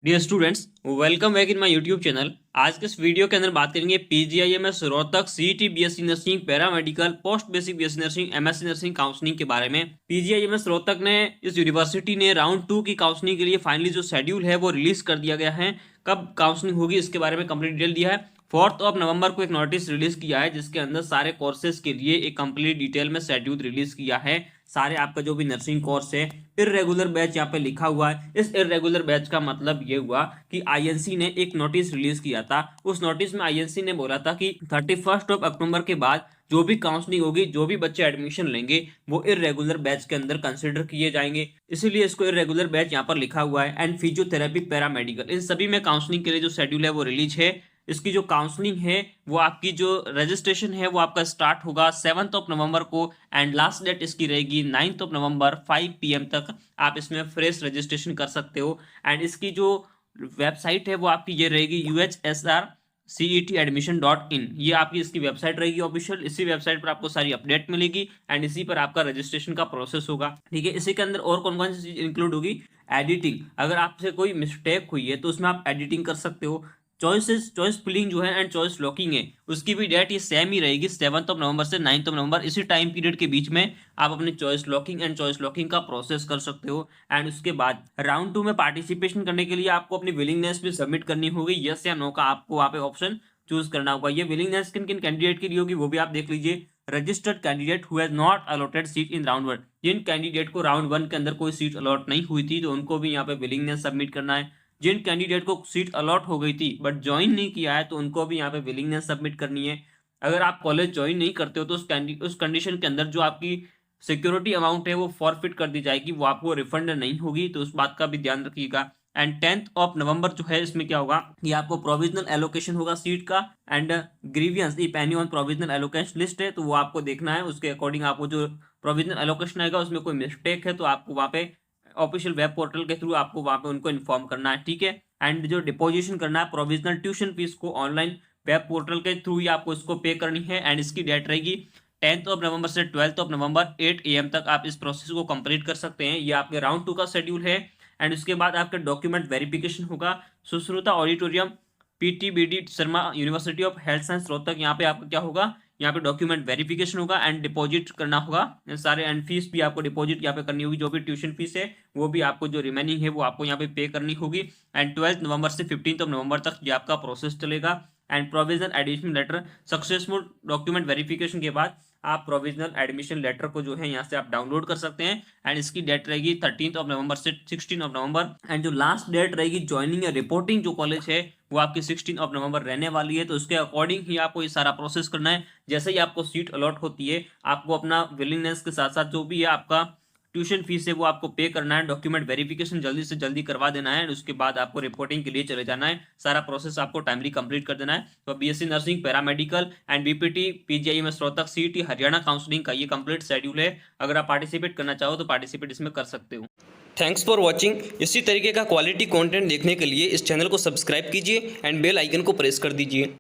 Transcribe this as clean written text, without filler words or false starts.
Dear students, welcome back in my YouTube channel. आज के इस वीडियो के अंदर बात करेंगे PGIMS Rohtak, CET BSc nursing, paramedical, post basic BSc nursing, MSc nursing counselling के बारे में। पीजीआईएमएस रोहतक ने इस यूनिवर्सिटी ने राउंड 2 की काउंसलिंग के लिए फाइनली जो शेड्यूल है वो रिलीज कर दिया गया है। कब काउंसलिंग होगी इसके बारे में कंप्लीट डिटेल दिया है। 4 नवंबर को एक नोटिस रिलीज किया है जिसके अंदर सारे कोर्सेज के लिए एक कंप्लीट डिटेल में शेड्यूल रिलीज किया है। सारे आपका जो भी नर्सिंग कोर्स है, इर्रेगुलर बैच यहाँ पे लिखा हुआ है। इस इर्रेगुलर बैच का मतलब ये हुआ कि आईएनसी ने एक नोटिस रिलीज किया था। उस नोटिस में आईएनसी ने बोला था कि 31 अक्टूबर के बाद जो भी काउंसलिंग होगी, जो भी बच्चे एडमिशन लेंगे वो इर्रेगुलर बैच के अंदर कंसिडर किए जाएंगे। इसीलिए इसको इर्रेगुलर बैच यहाँ पर लिखा हुआ है। एंड फिजियोथेरेपी, पैरामेडिकल, इन सभी में काउंसलिंग के लिए जो शेड्यूल है वो रिलीज है। इसकी जो काउंसलिंग है वो आपकी जो रजिस्ट्रेशन है वो आपका स्टार्ट होगा 7 नवंबर को एंड लास्ट डेट इसकी रहेगी 9 नवंबर 5 PM तक। आप इसमें फ्रेश रजिस्ट्रेशन कर सकते हो। एंड इसकी जो वेबसाइट है वो आपकी ये रहेगी UHSRCETadmission.in। ये आपकी इसकी वेबसाइट रहेगी ऑफिशियल। इसी वेबसाइट पर आपको सारी अपडेट मिलेगी एंड इसी पर आपका रजिस्ट्रेशन का प्रोसेस होगा। ठीक है, इसी के अंदर और कौन कौन सी चीज इंक्लूड होगी? एडिटिंग, अगर आपसे कोई मिस्टेक हुई है तो उसमें आप एडिटिंग कर सकते हो। चॉइस फिलिंग जो है एंड चॉइस लॉकिंग है उसकी भी डेट ये सेम ही रहेगी 7 नवंबर से 9 नवंबर। इसी टाइम पीरियड के बीच में आप अपनी choice locking and choice locking का प्रोसेस कर सकते हो। एंड उसके बाद राउंड 2 में पार्टिसिपेशन करने के लिए आपको अपनी विलिंगनेस भी सबमिट करनी होगी। यस या नो का आपको वहाँ पे ऑप्शन चूज करना होगा। ये विलिंगनेस किन किन कैंडिडेट के लिए होगी वो भी आप देख लीजिए। Registered candidate who has not allotted seat in round 1, जिन कैंडिडेट को राउंड 1 के अंदर कोई सीट अलॉट नहीं हुई थी तो उनको भी यहाँ पे विलिंगनेस सबमिट करना है। जिन कैंडिडेट को सीट अलॉट हो गई थी बट ज्वाइन नहीं किया है तो उनको भी यहाँ पे विलिंगनेस सबमिट करनी है। अगर आप कॉलेज ज्वाइन नहीं करते हो तो उस कंडीशन के अंदर जो आपकी सिक्योरिटी अमाउंट है वो फॉरफिट कर दी जाएगी, वो आपको रिफंड नहीं होगी, तो उस बात का भी ध्यान रखिएगा। एंड 10 नवंबर जो है इसमें क्या होगा, ये आपको प्रोविजनल एलोकेशन होगा सीट का। And grievance if any on provisional allocation list है तो वो आपको देखना है। उसके अकॉर्डिंग आपको जो प्रोविजनल एलोकेशन आएगा उसमें कोई मिस्टेक है तो आपको वहाँ पे ऑफिशियल वेब पोर्टल के थ्रू आपको वहां पे उनको इन्फॉर्म करना है। ठीक है, एंड जो डिपोजिशन करना है प्रोविजनल ट्यूशन फीस को ऑनलाइन वेब पोर्टल के थ्रू ही आपको इसको पे करनी है। एंड इसकी डेट रहेगी 10 नवंबर से 12 नवंबर 8 AM तक आप इस प्रोसेस को कंप्लीट कर सकते हैं। ये आपके राउंड 2 का शेड्यूल है। एंड उसके बाद आपका डॉक्यूमेंट वेरिफिकेशन होगा Sushruta auditorium, PTBD Sharma university of health science Rohtak. यहाँ पे आपका क्या होगा, यहाँ पे डॉक्यूमेंट वेरिफिकेशन होगा एंड डिपॉजिट करना होगा सारे। एंड फीस भी आपको डिपॉजिट यहाँ पे करनी होगी। जो भी ट्यूशन फीस है वो भी आपको जो रिमेनिंग है वो आपको यहाँ पे करनी होगी। एंड 12 नवंबर से 15 नवंबर तक ये आपका प्रोसेस चलेगा। And provisional admission letter successful document verification के बाद आप प्रोविजनल एडमिशन लेटर को जो है यहाँ से आप डाउनलोड कर सकते हैं। एंड इसकी डेट रहेगी 13 नवंबर से 16 नवंबर। एंड जो लास्ट डेट रहेगी ज्वाइनिंग या रिपोर्टिंग जो कॉलेज है वो आपकी 16 नवंबर रहने वाली है। तो उसके अकॉर्डिंग ही आपको ये सारा प्रोसेस करना है। जैसे ही आपको सीट अलॉट होती है आपको अपना विलिंगनेस के साथ साथ जो भी है आपका ट्यूशन फीस है वो आपको पे करना है। डॉक्यूमेंट वेरिफिकेशन जल्दी से जल्दी करवा देना है। उसके बाद आपको रिपोर्टिंग के लिए चले जाना है। सारा प्रोसेस आपको टाइमली कंप्लीट कर देना है। तो BSc nursing, paramedical and BPT, PGIMS Rohtak, CET Haryana counselling का ये कंप्लीट शेड्यूल है। अगर आप पार्टिसिपेट करना चाहो तो पार्टिसिपेट इसमें कर सकते हो। Thanks for watching. इसी तरीके का क्वालिटी कंटेंट देखने के लिए इस चैनल को सब्सक्राइब कीजिए एंड बेल आइकन को प्रेस कर दीजिए।